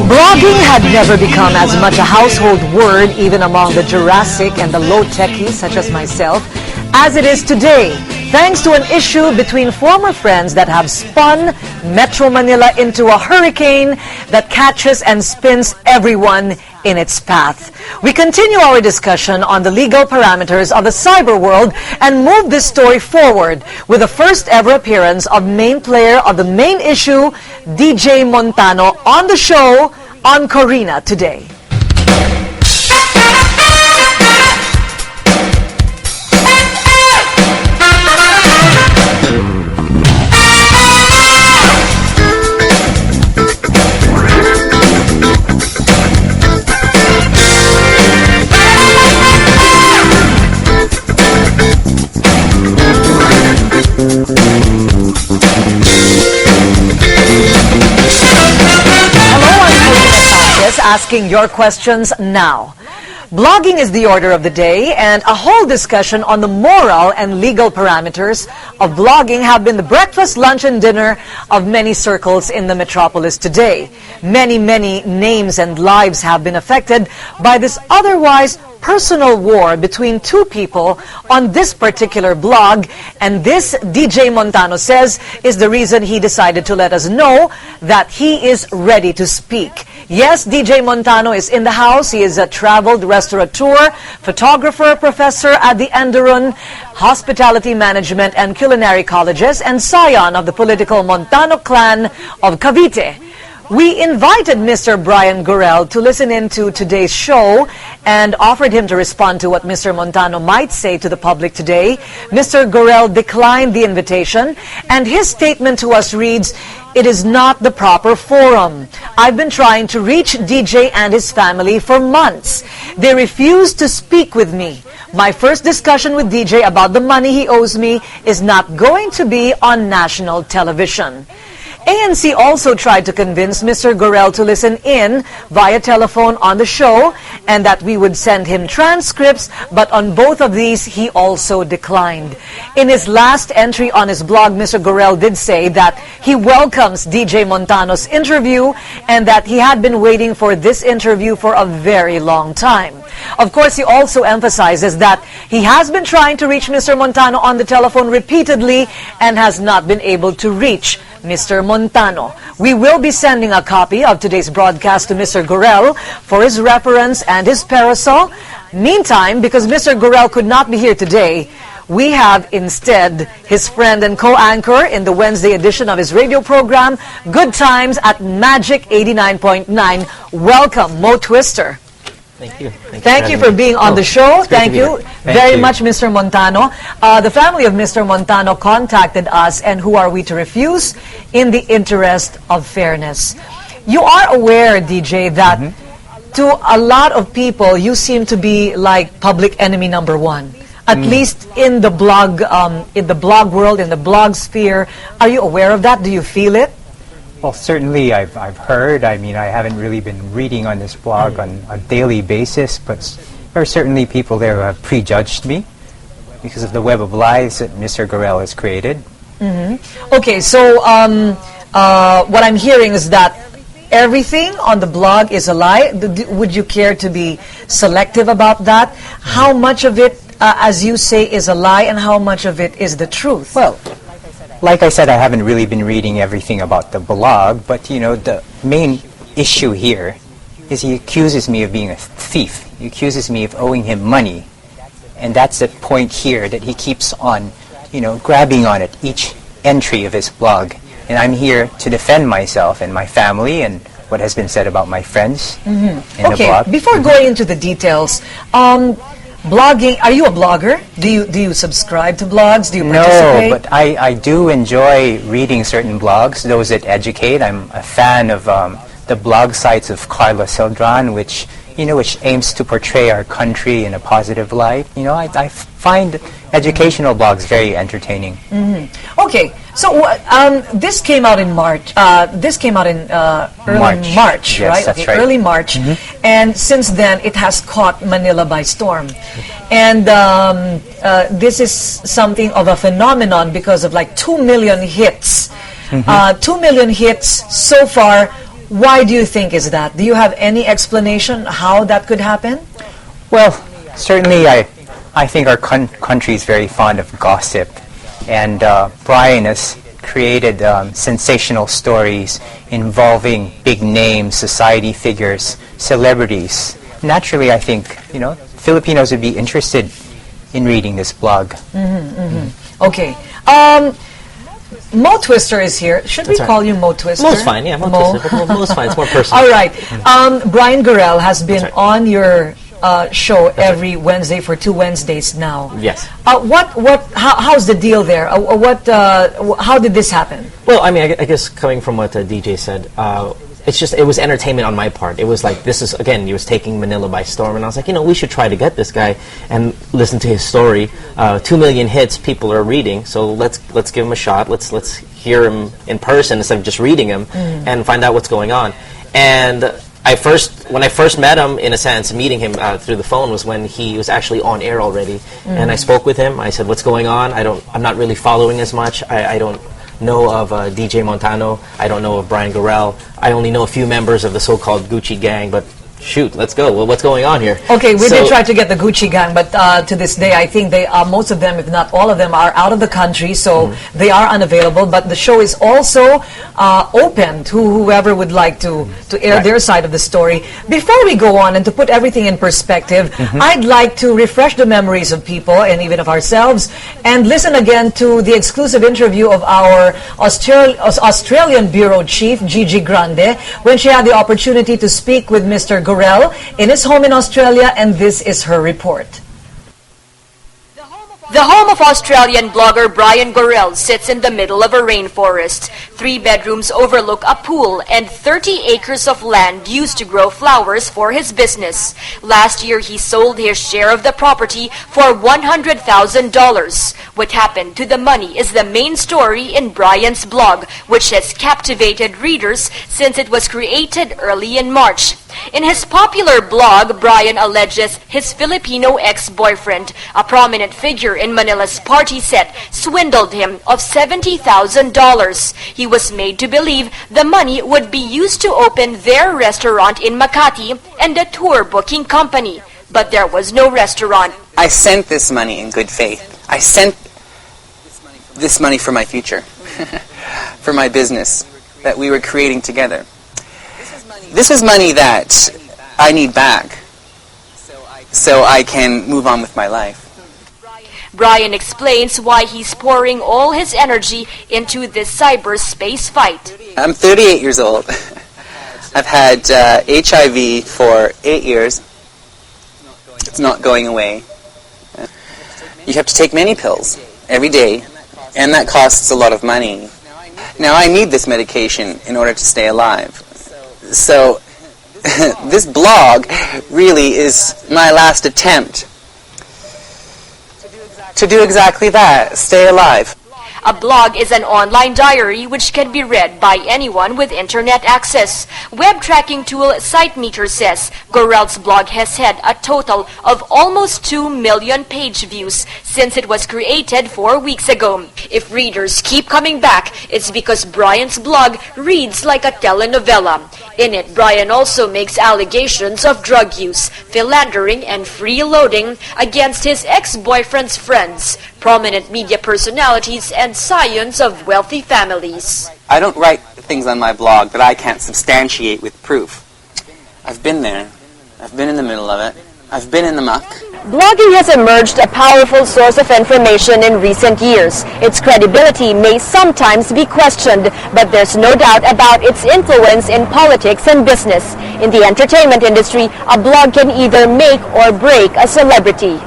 Blogging had never become as much a household word, even among the Jurassic and the low techies such as myself, as it is today, thanks to an issue between former friends that have spun Metro Manila into a hurricane that catches and spins everyone in its path. We continue our discussion on the legal parameters of the cyber world and move this story forward with the first ever appearance of main player of the main issue, DJ Montano, on the show on Korina today. Asking your questions now. Blogging is the order of the day, and a whole discussion on the moral and legal parameters of blogging have been the breakfast, lunch, and dinner of many circles in the metropolis today. Many names and lives have been affected by this otherwise personal war between two people on this particular blog, and this, DJ Montano says, is the reason he decided to let us know that he is ready to speak. Yes, DJ Montano is in the house. He is a traveled restaurateur, photographer, professor at the Enderun Hospitality Management and Culinary Colleges, and scion of the political Montano clan of Cavite. We invited Mr. Brian Gorel to listen in to today's show and offered him to respond to what Mr. Montano might say to the public today. Mr. Gorel declined the invitation, and his statement to us reads, "It is not the proper forum. I've been trying to reach DJ and his family for months. They refuse to speak with me. My first discussion with DJ about the money he owes me is not going to be on national television." ANC also tried to convince Mr. Gorel to listen in via telephone on the show and that we would send him transcripts, but on both of these, he also declined. In his last entry on his blog, Mr. Gorel did say that he welcomes DJ Montano's interview and that he had been waiting for this interview for a very long time. Of course, he also emphasizes that he has been trying to reach Mr. Montano on the telephone repeatedly and has not been able to reach Mr. Montano. We will be sending a copy of today's broadcast to Mr. Gorel for his reference and his parasol. Meantime, because Mr. Gorel could not be here today, we have instead his friend and co-anchor in the Wednesday edition of his radio program, Good Times at Magic 89.9. Welcome, Mo Twister. Thank you. Thank you for being on the show. Thank you very much, Mr. Montano. The family of Mr. Montano contacted us, and who are we to refuse, in the interest of fairness. You are aware, DJ, that to a lot of people, you seem to be like public enemy number one. At least in the blog world, in the blog sphere. Are you aware of that? Do you feel it? Well, certainly I've heard. I mean, I haven't really been reading on this blog on a daily basis, but there are certainly people there who have prejudged me because of the web of lies that Mr. Gorel has created. Okay, so what I'm hearing is that everything on the blog is a lie. Would you care to be selective about that? How much of it, as you say, is a lie, and how much of it is the truth? Well, like I said, I haven't really been reading everything about the blog, but you know, the main issue here is he accuses me of being a thief. He accuses me of owing him money. And that's the point here that he keeps on, you know, grabbing on at each entry of his blog. And I'm here to defend myself and my family and what has been said about my friends in the blog. Okay, before going into the details, blogging, are you a blogger? Do you subscribe to blogs? Do you participate? No, but I do enjoy reading certain blogs, those that educate. I'm a fan of the blog sites of Carlos Celdran, which aims to portray our country in a positive light. You know, I find educational blogs very entertaining. Okay, so this came out in March. This came out in early March, yes, right? That's okay, right. Early March, and since then it has caught Manila by storm. And this is something of a phenomenon because of like 2 million hits. 2 million hits so far Why do you think is that? Do you have any explanation how that could happen? Well, certainly I think our country is very fond of gossip, and Brian has created sensational stories involving big names, society figures, celebrities. Naturally, I think, Filipinos would be interested in reading this blog. Okay. Mo Twister is here. Should we call you Mo Twister? Mo's fine, yeah. Mo's fine. It's more personal. All right. Brian Gorel has been on your show every Wednesday for 2 Wednesdays now. Yes. How's the deal there? How did this happen? Well, I mean, I guess coming from what DJ said, it was entertainment on my part. It was like, he was taking Manila by storm, and I was like, we should try to get this guy and listen to his story. 2 million hits people are reading, so let's give him a shot. Let's hear him in person instead of just reading him and find out what's going on. And when I first met him, in a sense, meeting him through the phone was when he was actually on air already. And I spoke with him. I said, "What's going on? I'm not really following as much. I don't know of DJ Montano. I don't know of Brian Gorel. I only know a few members of the so-called Gucci gang, but shoot, let's go. Well, what's going on here?" Okay, we did try to get the Gucci gang, but to this day, I think most of them, if not all of them, are out of the country, so they are unavailable. But the show is also open to whoever would like to air their side of the story. Before we go on and to put everything in perspective, I'd like to refresh the memories of people and even of ourselves and listen again to the exclusive interview of our Australian Bureau Chief, Gigi Grande, when she had the opportunity to speak with Mr. Gorel in his home in Australia, and this is her report. The home of Australian blogger Brian Gorel sits in the middle of a rainforest. 3 bedrooms overlook a pool and 30 acres of land used to grow flowers for his business. Last year, he sold his share of the property for $100,000. What happened to the money is the main story in Brian's blog, which has captivated readers since it was created early in March. In his popular blog, Brian alleges his Filipino ex-boyfriend, a prominent figure in Manila's party set, swindled him of $70,000. He was made to believe the money would be used to open their restaurant in Makati and a tour booking company. But there was no restaurant. I sent this money in good faith. I sent this money for my future, for my business that we were creating together. This is money that I need back so I can move on with my life. Brian explains why he's pouring all his energy into this cyberspace fight. I'm 38 years old. I've had HIV for 8 years. It's not going away. You have to take many pills every day, and that costs a lot of money. Now I need this medication in order to stay alive. So this blog really is my last attempt to do exactly that, stay alive. A blog is an online diary which can be read by anyone with internet access. Web tracking tool SiteMeter says Gorel's blog has had a total of almost 2 million page views since it was created 4 weeks ago. If readers keep coming back, it's because Brian's blog reads like a telenovela. In it, Brian also makes allegations of drug use, philandering, and freeloading against his ex-boyfriend's friends, prominent media personalities, and scions of wealthy families. I don't write things on my blog that I can't substantiate with proof. I've been there. I've been in the middle of it. I've been in the muck. Blogging has emerged a powerful source of information in recent years. Its credibility may sometimes be questioned, but there's no doubt about its influence in politics and business. In the entertainment industry, a blog can either make or break a celebrity.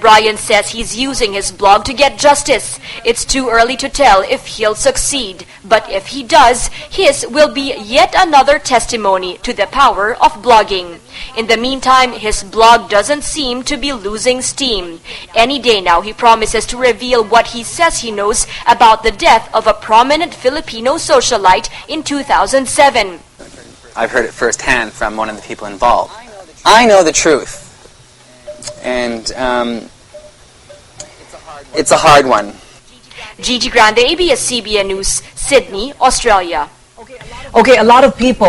Brian says he's using his blog to get justice. It's too early to tell if he'll succeed, but if he does, his will be yet another testimony to the power of blogging. In the meantime, his blog doesn't seem to be losing steam. Any day now, he promises to reveal what he says he knows about the death of a prominent Filipino socialite in 2007. I've heard it firsthand from one of the people involved. I know the truth. And it's a hard one. Gigi Grande, ABS-CBN News, Sydney, Australia. Okay, a lot of people